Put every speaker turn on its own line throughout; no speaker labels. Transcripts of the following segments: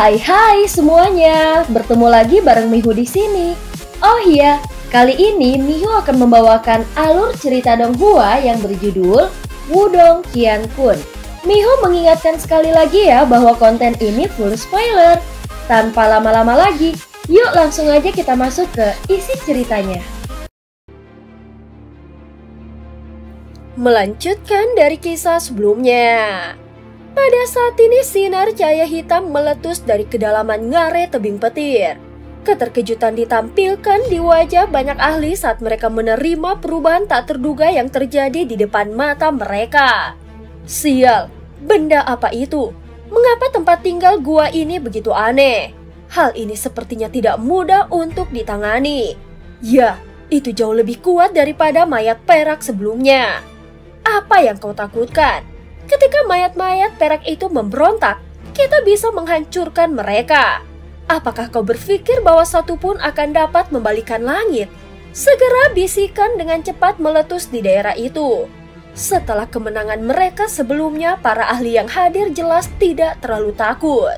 Hai semuanya, bertemu lagi bareng Mihu di sini. Oh iya, kali ini Mihu akan membawakan alur cerita Donghua yang berjudul Wudong Qiankun. Mihu mengingatkan sekali lagi ya bahwa konten ini full spoiler. Tanpa lama-lama lagi, yuk langsung aja kita masuk ke isi ceritanya. Melanjutkan dari kisah sebelumnya. Pada saat ini sinar cahaya hitam meletus dari kedalaman ngare tebing petir. Keterkejutan ditampilkan di wajah banyak ahli saat mereka menerima perubahan tak terduga yang terjadi di depan mata mereka. Sial, benda apa itu? Mengapa tempat tinggal gua ini begitu aneh? Hal ini sepertinya tidak mudah untuk ditangani. Ya, itu jauh lebih kuat daripada mayat perak sebelumnya. Apa yang kau takutkan? Ketika mayat-mayat perak itu memberontak, kita bisa menghancurkan mereka. Apakah kau berpikir bahwa satu pun akan dapat membalikan langit? Segera bisikan dengan cepat meletus di daerah itu. Setelah kemenangan mereka sebelumnya, para ahli yang hadir jelas tidak terlalu takut.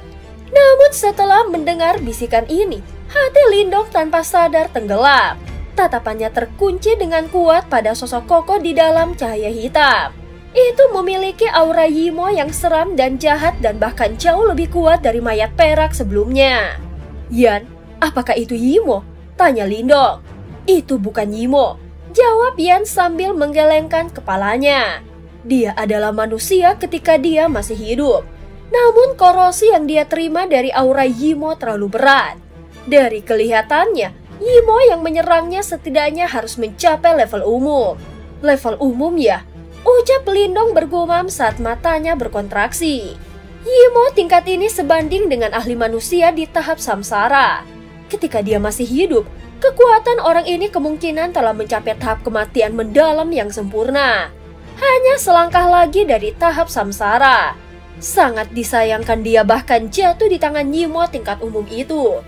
Namun setelah mendengar bisikan ini, hati Lindong tanpa sadar tenggelam. Tatapannya terkunci dengan kuat pada sosok kokoh di dalam cahaya hitam. Itu memiliki aura Yimo yang seram dan jahat dan bahkan jauh lebih kuat dari mayat perak sebelumnya. Yan, apakah itu Yimo? Tanya Lindong. Itu bukan Yimo, jawab Yan sambil menggelengkan kepalanya. Dia adalah manusia ketika dia masih hidup. Namun korosi yang dia terima dari aura Yimo terlalu berat. Dari kelihatannya, Yimo yang menyerangnya setidaknya harus mencapai level umum. Level umum ya? Ucap Lindong bergumam saat matanya berkontraksi. Yimo tingkat ini sebanding dengan ahli manusia di tahap samsara. Ketika dia masih hidup, kekuatan orang ini kemungkinan telah mencapai tahap kematian mendalam yang sempurna. Hanya selangkah lagi dari tahap samsara. Sangat disayangkan dia bahkan jatuh di tangan Yimo tingkat umum itu.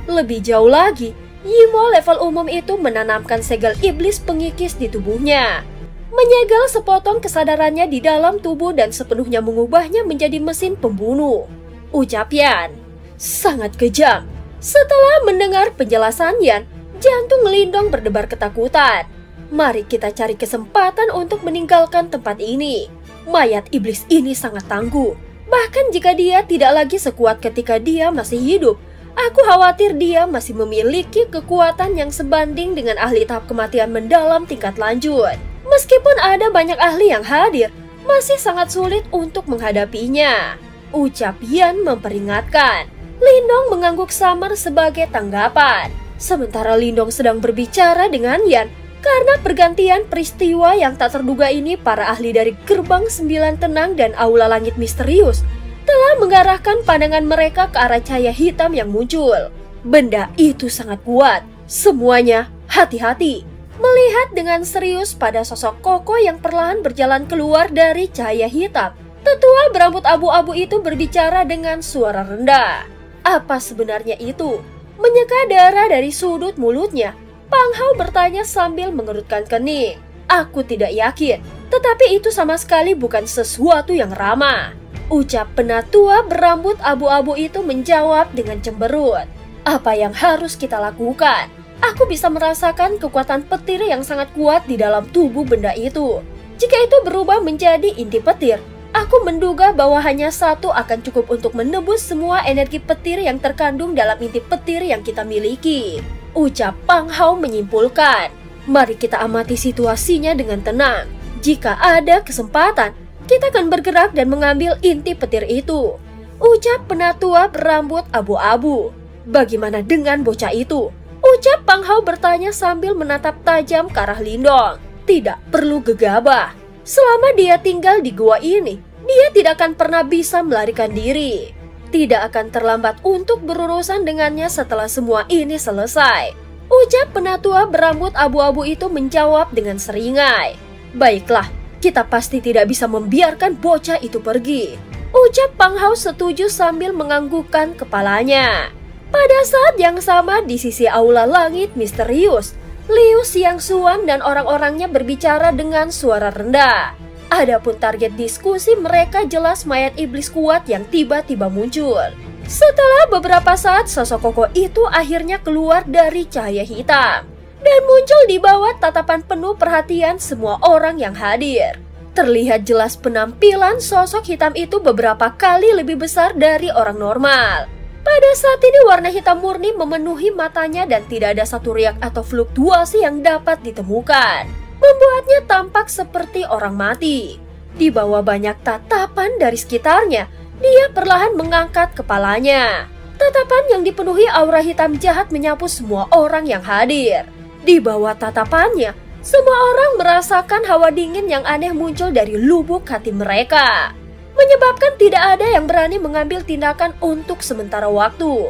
Lebih jauh lagi, Yimo level umum itu menanamkan segel iblis pengikis di tubuhnya. Menyegel sepotong kesadarannya di dalam tubuh dan sepenuhnya mengubahnya menjadi mesin pembunuh. Ucap Yan. Sangat kejam. Setelah mendengar penjelasan Yan, jantung Lindong berdebar ketakutan. Mari kita cari kesempatan untuk meninggalkan tempat ini. Mayat iblis ini sangat tangguh. Bahkan jika dia tidak lagi sekuat ketika dia masih hidup, aku khawatir dia masih memiliki kekuatan yang sebanding dengan ahli tahap kematian mendalam tingkat lanjut. Meskipun ada banyak ahli yang hadir, masih sangat sulit untuk menghadapinya. Ucap Yan memperingatkan. Lindong mengangguk samar sebagai tanggapan. Sementara Lindong sedang berbicara dengan Yan, karena pergantian peristiwa yang tak terduga ini, para ahli dari Gerbang Sembilan Tenang dan Aula Langit Misterius telah mengarahkan pandangan mereka ke arah cahaya hitam yang muncul. Benda itu sangat kuat. Semuanya hati-hati. Melihat dengan serius pada sosok kokoh yang perlahan berjalan keluar dari cahaya hitam, tetua berambut abu-abu itu berbicara dengan suara rendah. Apa sebenarnya itu? Menyeka darah dari sudut mulutnya, Pang Hao bertanya sambil mengerutkan kening. Aku tidak yakin, tetapi itu sama sekali bukan sesuatu yang ramah. Ucap penatua berambut abu-abu itu menjawab dengan cemberut. Apa yang harus kita lakukan? Aku bisa merasakan kekuatan petir yang sangat kuat di dalam tubuh benda itu. Jika itu berubah menjadi inti petir, aku menduga bahwa hanya satu akan cukup untuk menebus semua energi petir yang terkandung dalam inti petir yang kita miliki. Ucap Pang Hao menyimpulkan. Mari kita amati situasinya dengan tenang. Jika ada kesempatan, kita akan bergerak dan mengambil inti petir itu. Ucap penatua berambut abu-abu. Bagaimana dengan bocah itu? Ucap Pang Hao bertanya sambil menatap tajam ke arah Lindong. Tidak perlu gegabah. Selama dia tinggal di gua ini, dia tidak akan pernah bisa melarikan diri. Tidak akan terlambat untuk berurusan dengannya setelah semua ini selesai. Ucap penatua berambut abu-abu itu menjawab dengan seringai. Baiklah, kita pasti tidak bisa membiarkan bocah itu pergi. Ucap Pang Hao setuju sambil menganggukkan kepalanya. Pada saat yang sama di sisi Aula Langit Misterius, Liu Xiangxuan dan orang-orangnya berbicara dengan suara rendah. Adapun target diskusi mereka jelas mayat iblis kuat yang tiba-tiba muncul. Setelah beberapa saat, sosok kokoh itu akhirnya keluar dari cahaya hitam dan muncul di bawah tatapan penuh perhatian semua orang yang hadir. Terlihat jelas penampilan sosok hitam itu beberapa kali lebih besar dari orang normal. Pada saat ini warna hitam murni memenuhi matanya dan tidak ada satu riak atau fluktuasi yang dapat ditemukan, membuatnya tampak seperti orang mati. Di bawah banyak tatapan dari sekitarnya, dia perlahan mengangkat kepalanya. Tatapan yang dipenuhi aura hitam jahat menyapu semua orang yang hadir. Di bawah tatapannya, semua orang merasakan hawa dingin yang aneh muncul dari lubuk hati mereka, menyebabkan tidak ada yang berani mengambil tindakan untuk sementara waktu.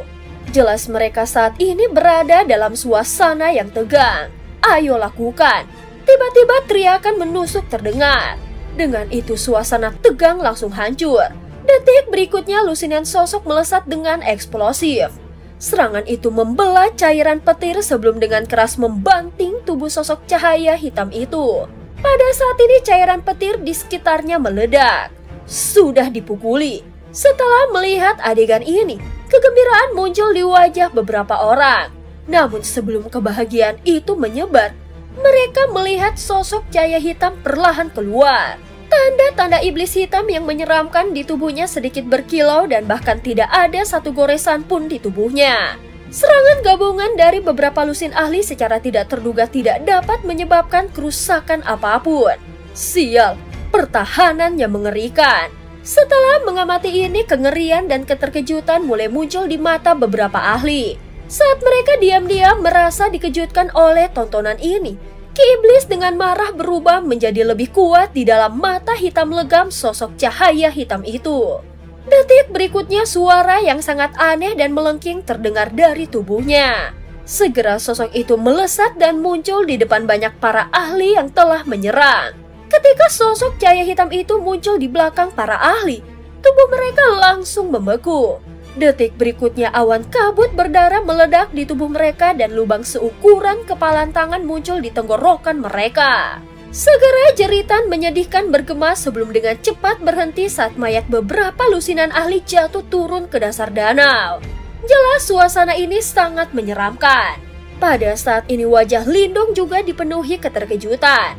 Jelas mereka saat ini berada dalam suasana yang tegang. Ayo lakukan. Tiba-tiba teriakan menusuk terdengar. Dengan itu suasana tegang langsung hancur. Detik berikutnya lusinan sosok melesat dengan eksplosif. Serangan itu membelah cairan petir sebelum dengan keras membanting tubuh sosok cahaya hitam itu. Pada saat ini cairan petir di sekitarnya meledak. Sudah dipukuli. Setelah melihat adegan ini, kegembiraan muncul di wajah beberapa orang. Namun sebelum kebahagiaan itu menyebar, mereka melihat sosok cahaya hitam perlahan keluar. Tanda-tanda iblis hitam yang menyeramkan di tubuhnya sedikit berkilau dan bahkan tidak ada satu goresan pun di tubuhnya. Serangan gabungan dari beberapa lusin ahli secara tidak terduga tidak dapat menyebabkan kerusakan apapun. Sial, pertahanannya mengerikan. Setelah mengamati ini, kengerian dan keterkejutan mulai muncul di mata beberapa ahli. Saat mereka diam-diam merasa dikejutkan oleh tontonan ini, Ki Iblis dengan marah berubah menjadi lebih kuat di dalam mata hitam legam sosok cahaya hitam itu. Detik berikutnya suara yang sangat aneh dan melengking terdengar dari tubuhnya. Segera sosok itu melesat dan muncul di depan banyak para ahli yang telah menyerang. Ketika sosok cahaya hitam itu muncul di belakang para ahli, tubuh mereka langsung membeku. Detik berikutnya awan kabut berdarah meledak di tubuh mereka dan lubang seukuran kepalan tangan muncul di tenggorokan mereka. Segera jeritan menyedihkan bergema sebelum dengan cepat berhenti saat mayat beberapa lusinan ahli jatuh turun ke dasar danau. Jelas suasana ini sangat menyeramkan. Pada saat ini wajah Lindong juga dipenuhi keterkejutan.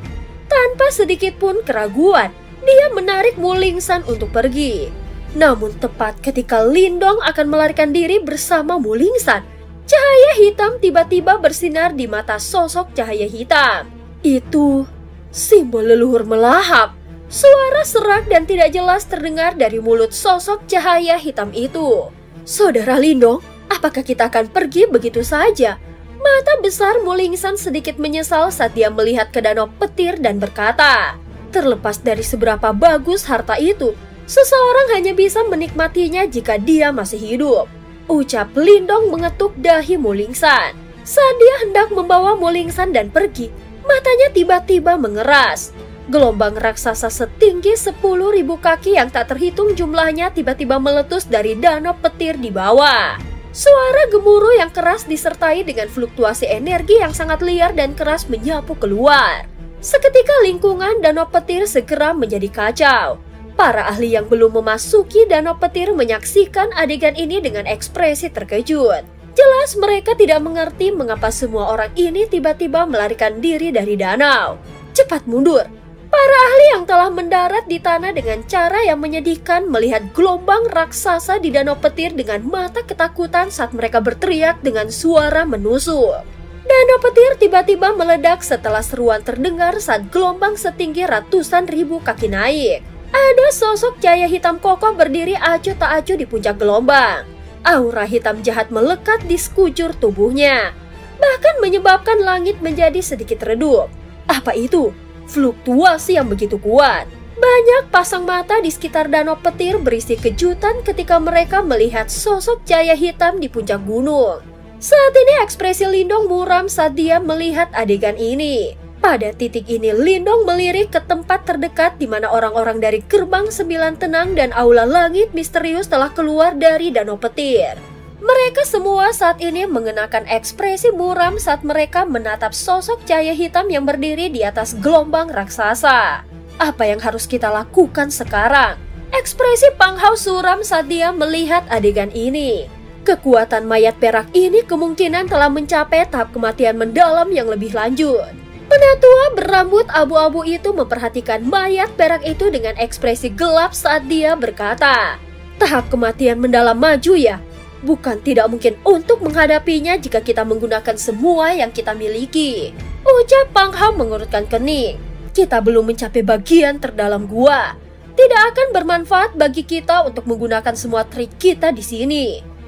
Tanpa sedikit pun keraguan, dia menarik Mulingsan untuk pergi. Namun tepat ketika Lindong akan melarikan diri bersama Mulingsan, cahaya hitam tiba-tiba bersinar di mata sosok cahaya hitam. Itu simbol leluhur melahap. Suara serak dan tidak jelas terdengar dari mulut sosok cahaya hitam itu. Saudara Lindong, apakah kita akan pergi begitu saja? Mata besar Mulingsan sedikit menyesal saat dia melihat ke danau petir dan berkata, terlepas dari seberapa bagus harta itu, seseorang hanya bisa menikmatinya jika dia masih hidup. Ucap Lindong mengetuk dahi Mulingsan. Saat dia hendak membawa Mulingsan dan pergi, matanya tiba-tiba mengeras. Gelombang raksasa setinggi 10.000 kaki yang tak terhitung jumlahnya tiba-tiba meletus dari danau petir di bawah. Suara gemuruh yang keras disertai dengan fluktuasi energi yang sangat liar dan keras menyapu keluar. Seketika lingkungan danau petir segera menjadi kacau. Para ahli yang belum memasuki danau petir menyaksikan adegan ini dengan ekspresi terkejut. Jelas mereka tidak mengerti mengapa semua orang ini tiba-tiba melarikan diri dari danau. Cepat mundur! Para ahli yang telah mendarat di tanah dengan cara yang menyedihkan melihat gelombang raksasa di danau petir dengan mata ketakutan saat mereka berteriak dengan suara menusuk. Danau petir tiba-tiba meledak setelah seruan terdengar saat gelombang setinggi ratusan ribu kaki naik. Ada sosok cahaya hitam kokoh berdiri acuh tak acuh di puncak gelombang. Aura hitam jahat melekat di sekujur tubuhnya, bahkan menyebabkan langit menjadi sedikit redup. Apa itu? Fluktuasi yang begitu kuat. Banyak pasang mata di sekitar danau petir berisi kejutan ketika mereka melihat sosok cahaya hitam di puncak gunung. Saat ini ekspresi Lindong muram saat dia melihat adegan ini. Pada titik ini Lindong melirik ke tempat terdekat di mana orang-orang dari gerbang 9 tenang dan aula langit misterius telah keluar dari danau petir. Mereka semua saat ini mengenakan ekspresi muram saat mereka menatap sosok cahaya hitam yang berdiri di atas gelombang raksasa. Apa yang harus kita lakukan sekarang? Ekspresi Pang Hao suram saat dia melihat adegan ini. Kekuatan mayat perak ini kemungkinan telah mencapai tahap kematian mendalam yang lebih lanjut. Penatua berambut abu-abu itu memperhatikan mayat perak itu dengan ekspresi gelap saat dia berkata, "Tahap kematian mendalam maju ya? Bukan tidak mungkin untuk menghadapinya jika kita menggunakan semua yang kita miliki." Ucap Pang Hao mengurutkan kening. "Kita belum mencapai bagian terdalam gua. Tidak akan bermanfaat bagi kita untuk menggunakan semua trik kita di sini.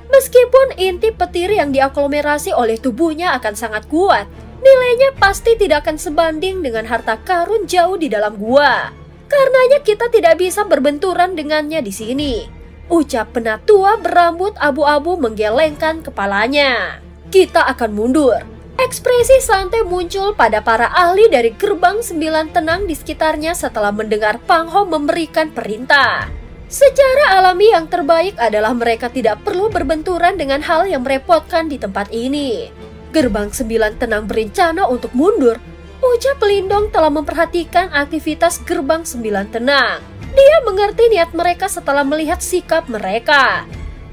Meskipun inti petir yang diaglomerasi oleh tubuhnya akan sangat kuat, nilainya pasti tidak akan sebanding dengan harta karun jauh di dalam gua. Karenanya kita tidak bisa berbenturan dengannya di sini." Ucap penatua berambut abu-abu menggelengkan kepalanya. "Kita akan mundur." Ekspresi santai muncul pada para ahli dari gerbang 9 tenang di sekitarnya setelah mendengar Pang Hao memberikan perintah. Secara alami yang terbaik adalah mereka tidak perlu berbenturan dengan hal yang merepotkan di tempat ini. Gerbang 9 tenang berencana untuk mundur. Ucap Lindong telah memperhatikan aktivitas gerbang 9 tenang. Dia mengerti niat mereka setelah melihat sikap mereka.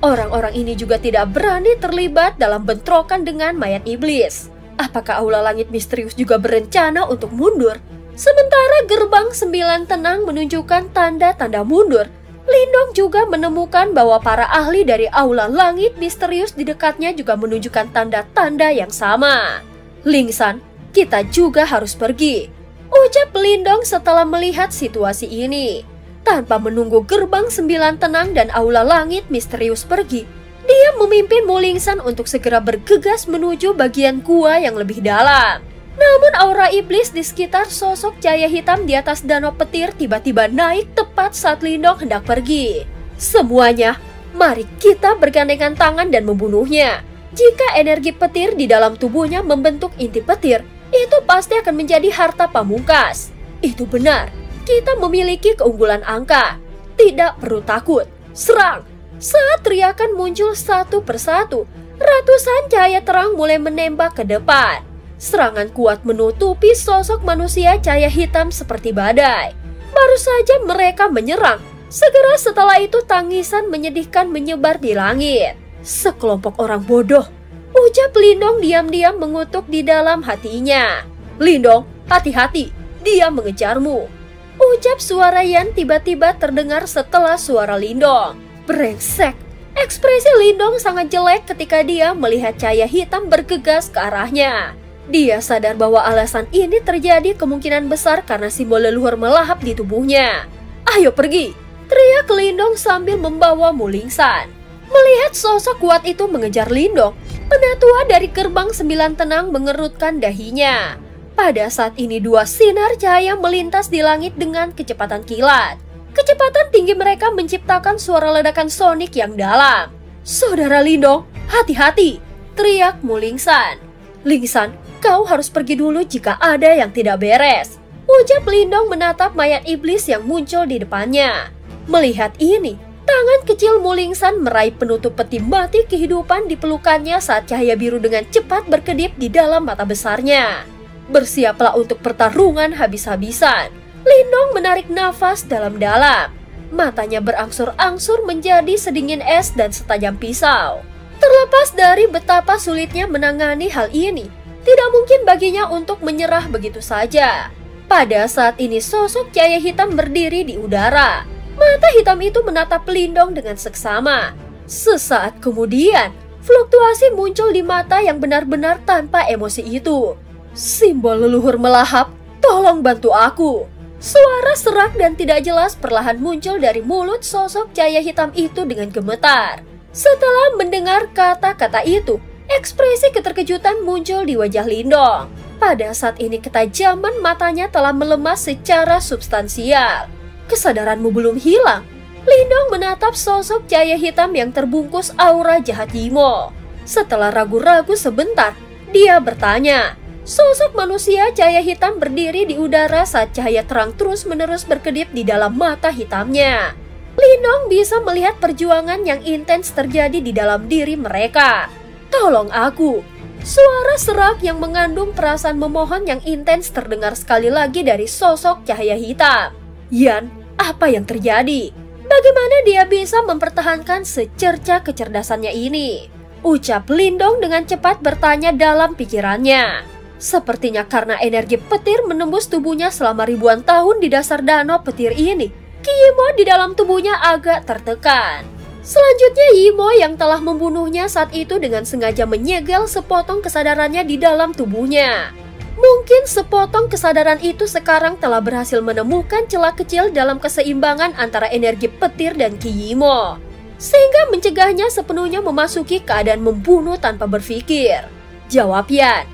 Orang-orang ini juga tidak berani terlibat dalam bentrokan dengan mayat iblis. Apakah Aula Langit Misterius juga berencana untuk mundur? Sementara gerbang 9 tenang menunjukkan tanda-tanda mundur, Lindong juga menemukan bahwa para ahli dari Aula Langit Misterius di dekatnya juga menunjukkan tanda-tanda yang sama. "Lingsan, kita juga harus pergi," ucap Lindong setelah melihat situasi ini. Tanpa menunggu gerbang 9 tenang dan Aula Langit Misterius pergi, dia memimpin Mulingsan untuk segera bergegas menuju bagian gua yang lebih dalam. Namun aura iblis di sekitar sosok cahaya hitam di atas danau petir tiba-tiba naik tepat saat Lindong hendak pergi. "Semuanya, mari kita bergandengan tangan dan membunuhnya. Jika energi petir di dalam tubuhnya membentuk inti petir, itu pasti akan menjadi harta pamungkas." Itu benar. Kita memiliki keunggulan angka. Tidak perlu takut. Serang! Saat teriakan muncul satu persatu, ratusan cahaya terang mulai menembak ke depan. Serangan kuat menutupi sosok manusia cahaya hitam seperti badai. Baru saja mereka menyerang. Segera setelah itu tangisan menyedihkan menyebar di langit. "Sekelompok orang bodoh," ucap Lindong diam-diam mengutuk di dalam hatinya. "Lindong, hati-hati, dia mengejarmu." Ucap suara Yan tiba-tiba terdengar setelah suara Lindong. "Brengsek!" Ekspresi Lindong sangat jelek ketika dia melihat cahaya hitam bergegas ke arahnya. Dia sadar bahwa alasan ini terjadi kemungkinan besar karena simbol leluhur melahap di tubuhnya. "Ayo pergi!" teriak Lindong sambil membawa Mulingsan. Melihat sosok kuat itu mengejar Lindong, penatua dari gerbang 9 tenang mengerutkan dahinya. Pada saat ini dua sinar cahaya melintas di langit dengan kecepatan kilat. Kecepatan tinggi mereka menciptakan suara ledakan sonik yang dalam. "Saudara Lindong, hati-hati!" teriak Mulingsan. "Lingsan, kau harus pergi dulu jika ada yang tidak beres," ucap Lindong menatap mayat iblis yang muncul di depannya. Melihat ini, tangan kecil Mulingsan meraih penutup peti mati kehidupan di pelukannya saat cahaya biru dengan cepat berkedip di dalam mata besarnya. "Bersiaplah untuk pertarungan habis-habisan." Lindong menarik nafas dalam-dalam. Matanya berangsur-angsur menjadi sedingin es dan setajam pisau. Terlepas dari betapa sulitnya menangani hal ini, tidak mungkin baginya untuk menyerah begitu saja. Pada saat ini sosok cahaya hitam berdiri di udara. Mata hitam itu menatap Lindong dengan seksama. Sesaat kemudian, fluktuasi muncul di mata yang benar-benar tanpa emosi itu. "Simbol leluhur melahap, tolong bantu aku." Suara serak dan tidak jelas perlahan muncul dari mulut sosok cahaya hitam itu dengan gemetar. Setelah mendengar kata-kata itu, ekspresi keterkejutan muncul di wajah Lindong. Pada saat ini ketajaman matanya telah melemah secara substansial. "Kesadaranmu belum hilang." Lindong menatap sosok cahaya hitam yang terbungkus aura jahat Yimo. Setelah ragu-ragu sebentar, dia bertanya. Sosok manusia cahaya hitam berdiri di udara saat cahaya terang terus-menerus berkedip di dalam mata hitamnya. Lindong bisa melihat perjuangan yang intens terjadi di dalam diri mereka. "Tolong aku." Suara serak yang mengandung perasaan memohon yang intens terdengar sekali lagi dari sosok cahaya hitam. "Yan, apa yang terjadi?" Bagaimana dia bisa mempertahankan secerca kecerdasannya ini? Ucap Lindong dengan cepat bertanya dalam pikirannya. Sepertinya karena energi petir menembus tubuhnya selama ribuan tahun di dasar danau petir ini, Ki Yimo di dalam tubuhnya agak tertekan. Selanjutnya Yimo yang telah membunuhnya saat itu dengan sengaja menyegel sepotong kesadarannya di dalam tubuhnya. Mungkin sepotong kesadaran itu sekarang telah berhasil menemukan celah kecil dalam keseimbangan antara energi petir dan Ki Yimo, sehingga mencegahnya sepenuhnya memasuki keadaan membunuh tanpa berpikir. Jawab Yan.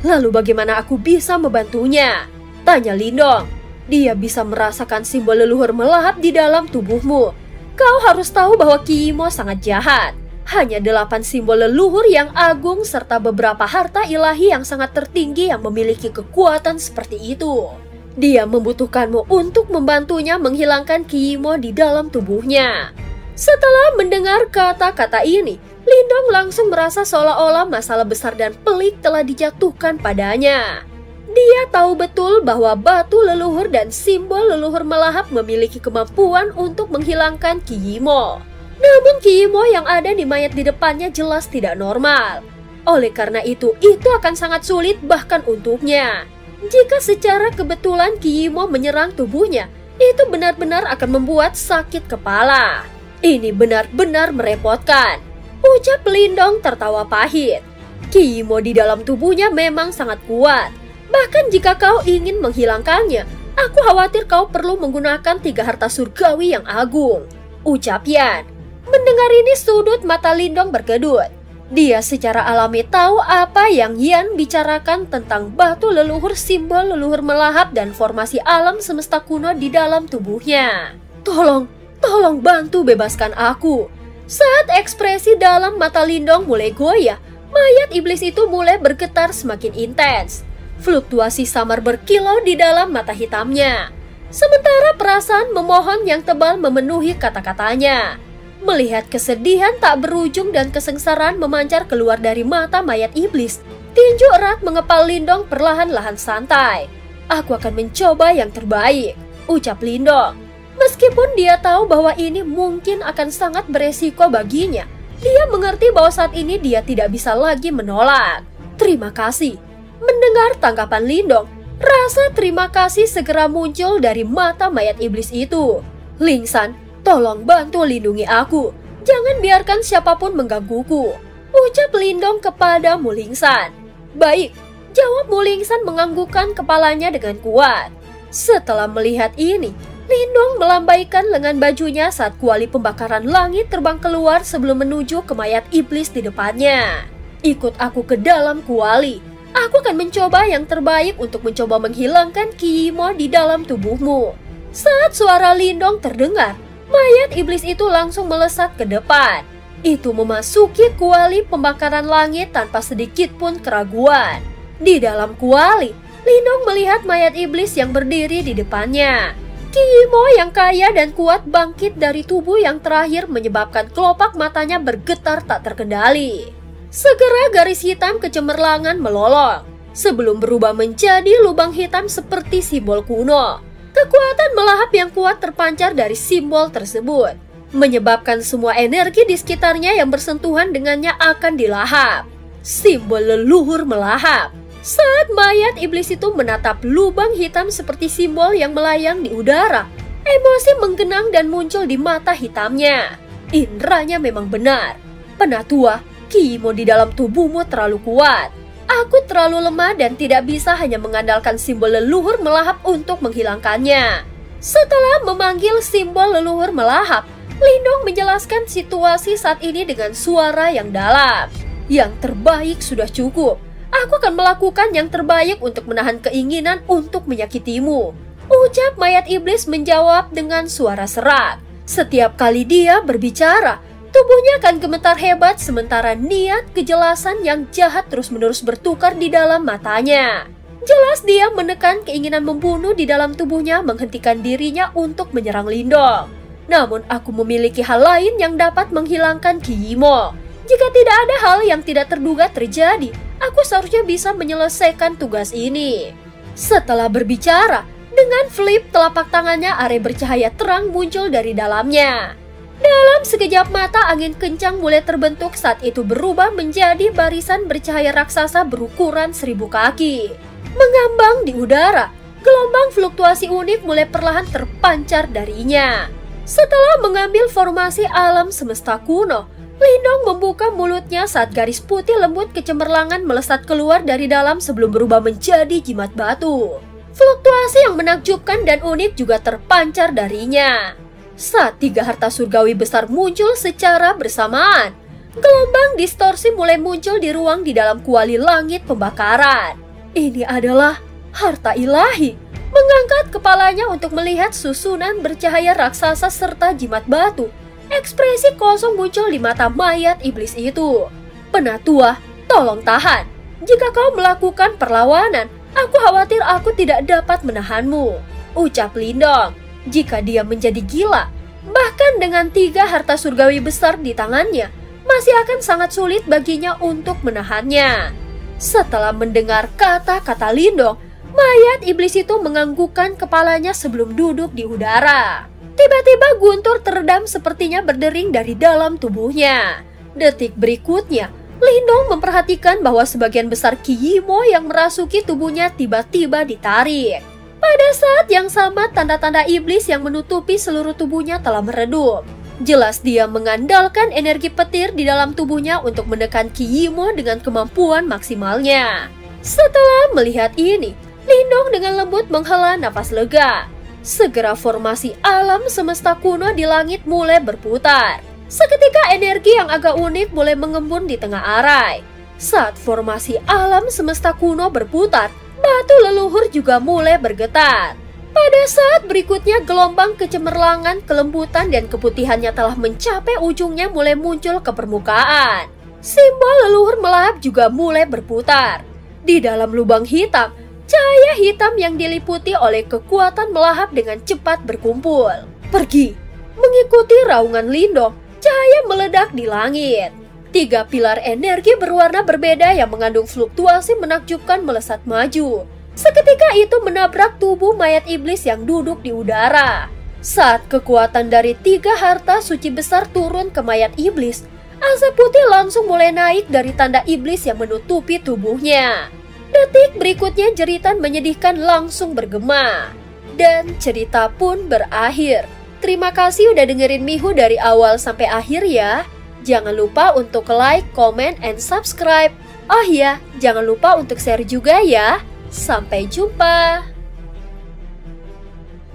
Lalu bagaimana aku bisa membantunya? Tanya Lindong. Dia bisa merasakan simbol leluhur melahap di dalam tubuhmu. Kau harus tahu bahwa Ki Yimo sangat jahat. Hanya 8 simbol leluhur yang agung serta beberapa harta ilahi yang sangat tertinggi yang memiliki kekuatan seperti itu. Dia membutuhkanmu untuk membantunya menghilangkan Ki Yimo di dalam tubuhnya. Setelah mendengar kata-kata ini, Lindong langsung merasa seolah-olah masalah besar dan pelik telah dijatuhkan padanya. Dia tahu betul bahwa batu leluhur dan simbol leluhur melahap memiliki kemampuan untuk menghilangkan Ki Yimo. Namun Ki Yimo yang ada di mayat di depannya jelas tidak normal. Oleh karena itu akan sangat sulit bahkan untuknya. Jika secara kebetulan Ki Yimo menyerang tubuhnya, itu benar-benar akan membuat sakit kepala. Ini benar-benar merepotkan. Ucap Lindong tertawa pahit. Ki Yimo di dalam tubuhnya memang sangat kuat. Bahkan jika kau ingin menghilangkannya, aku khawatir kau perlu menggunakan 3 harta surgawi yang agung. Ucap Yan. Mendengar ini sudut mata Lindong berkedut. Dia secara alami tahu apa yang Yan bicarakan tentang batu leluhur, simbol leluhur melahap dan formasi alam semesta kuno di dalam tubuhnya. Tolong bantu bebaskan aku. Saat ekspresi dalam mata Lindong mulai goyah, mayat iblis itu mulai bergetar semakin intens. Fluktuasi samar berkilau di dalam mata hitamnya. Sementara perasaan memohon yang tebal memenuhi kata-katanya. Melihat kesedihan tak berujung dan kesengsaraan memancar keluar dari mata mayat iblis, tinju erat mengepal Lindong perlahan-lahan santai. Aku akan mencoba yang terbaik, ucap Lindong. Meskipun dia tahu bahwa ini mungkin akan sangat beresiko baginya, dia mengerti bahwa saat ini dia tidak bisa lagi menolak. Terima kasih. Mendengar tanggapan Lindong, rasa terima kasih segera muncul dari mata mayat iblis itu. Lingsan, tolong bantu lindungi aku. Jangan biarkan siapapun menggangguku, ucap Lindong kepada Mulingsan. Baik, jawab Mulingsan menganggukkan kepalanya dengan kuat. Setelah melihat ini, Lindong melambaikan lengan bajunya saat kuali pembakaran langit terbang keluar sebelum menuju ke mayat iblis di depannya. Ikut aku ke dalam kuali. Aku akan mencoba yang terbaik untuk mencoba menghilangkan Ki Yimo di dalam tubuhmu. Saat suara Lindong terdengar, mayat iblis itu langsung melesat ke depan. Itu memasuki kuali pembakaran langit tanpa sedikit pun keraguan. Di dalam kuali, Lindong melihat mayat iblis yang berdiri di depannya. Ki Yimo yang kaya dan kuat bangkit dari tubuh yang terakhir menyebabkan kelopak matanya bergetar tak terkendali. Segera garis hitam kecemerlangan melolong sebelum berubah menjadi lubang hitam seperti simbol kuno. Kekuatan melahap yang kuat terpancar dari simbol tersebut, menyebabkan semua energi di sekitarnya yang bersentuhan dengannya akan dilahap. Simbol leluhur melahap. Saat mayat iblis itu menatap lubang hitam seperti simbol yang melayang di udara, emosi menggenang dan muncul di mata hitamnya. Indranya memang benar. Penatua, Ki Yimo di dalam tubuhmu terlalu kuat. Aku terlalu lemah dan tidak bisa hanya mengandalkan simbol leluhur melahap untuk menghilangkannya. Setelah memanggil simbol leluhur melahap, Lindong menjelaskan situasi saat ini dengan suara yang dalam. Yang terbaik sudah cukup. Aku akan melakukan yang terbaik untuk menahan keinginan untuk menyakitimu, ucap mayat iblis menjawab dengan suara serak. Setiap kali dia berbicara, tubuhnya akan gemetar hebat sementara niat kejelasan yang jahat terus-menerus bertukar di dalam matanya. Jelas dia menekan keinginan membunuh di dalam tubuhnya menghentikan dirinya untuk menyerang Lindong. Namun aku memiliki hal lain yang dapat menghilangkan Ki Yimo. Jika tidak ada hal yang tidak terduga terjadi, aku seharusnya bisa menyelesaikan tugas ini. Setelah berbicara, Dengan flip telapak tangannya, area bercahaya terang muncul dari dalamnya. Dalam sekejap mata, angin kencang mulai terbentuk saat itu berubah menjadi barisan bercahaya raksasa berukuran 1000 kaki. Mengambang di udara, gelombang fluktuasi unik mulai perlahan terpancar darinya. Setelah mengambil formasi alam semesta kuno, Lindong membuka mulutnya saat garis putih lembut kecemerlangan melesat keluar dari dalam sebelum berubah menjadi jimat batu. Fluktuasi yang menakjubkan dan unik juga terpancar darinya. Saat 3 harta surgawi besar muncul secara bersamaan, gelombang distorsi mulai muncul di ruang di dalam kuali langit pembakaran. Ini adalah harta ilahi. Mengangkat kepalanya untuk melihat susunan bercahaya raksasa serta jimat batu, ekspresi kosong muncul di mata mayat iblis itu. Penatua, tolong tahan. Jika kau melakukan perlawanan, aku khawatir aku tidak dapat menahanmu, ucap Lindong. Jika dia menjadi gila, bahkan dengan 3 harta surgawi besar di tangannya, masih akan sangat sulit baginya untuk menahannya. Setelah mendengar kata-kata Lindong, mayat iblis itu menganggukkan kepalanya sebelum duduk di udara. Tiba-tiba guntur teredam sepertinya berdering dari dalam tubuhnya. Detik berikutnya, Lindong memperhatikan bahwa sebagian besar Ki Yimo yang merasuki tubuhnya tiba-tiba ditarik. Pada saat yang sama, tanda-tanda iblis yang menutupi seluruh tubuhnya telah meredup. Jelas dia mengandalkan energi petir di dalam tubuhnya untuk menekan Ki Yimo dengan kemampuan maksimalnya. Setelah melihat ini, Lindong dengan lembut menghela nafas lega. Segera formasi alam semesta kuno di langit mulai berputar. Seketika energi yang agak unik mulai mengembun di tengah arai. Saat formasi alam semesta kuno berputar, batu leluhur juga mulai bergetar. Pada saat berikutnya, gelombang kecemerlangan, kelembutan, dan keputihannya telah mencapai ujungnya mulai muncul ke permukaan. Simbol leluhur melahap juga mulai berputar. Di dalam lubang hitam, cahaya hitam yang diliputi oleh kekuatan melahap dengan cepat berkumpul. Pergi! Mengikuti raungan Lindong, cahaya meledak di langit. 3 pilar energi berwarna berbeda yang mengandung fluktuasi menakjubkan melesat maju. Seketika itu menabrak tubuh mayat iblis yang duduk di udara. Saat kekuatan dari 3 harta suci besar turun ke mayat iblis, asap putih langsung mulai naik dari tanda iblis yang menutupi tubuhnya. Detik berikutnya jeritan menyedihkan langsung bergema. Dan cerita pun berakhir. Terima kasih udah dengerin Mihu dari awal sampai akhir ya. Jangan lupa untuk like, comment, and subscribe. Oh iya, jangan lupa untuk share juga ya. Sampai jumpa.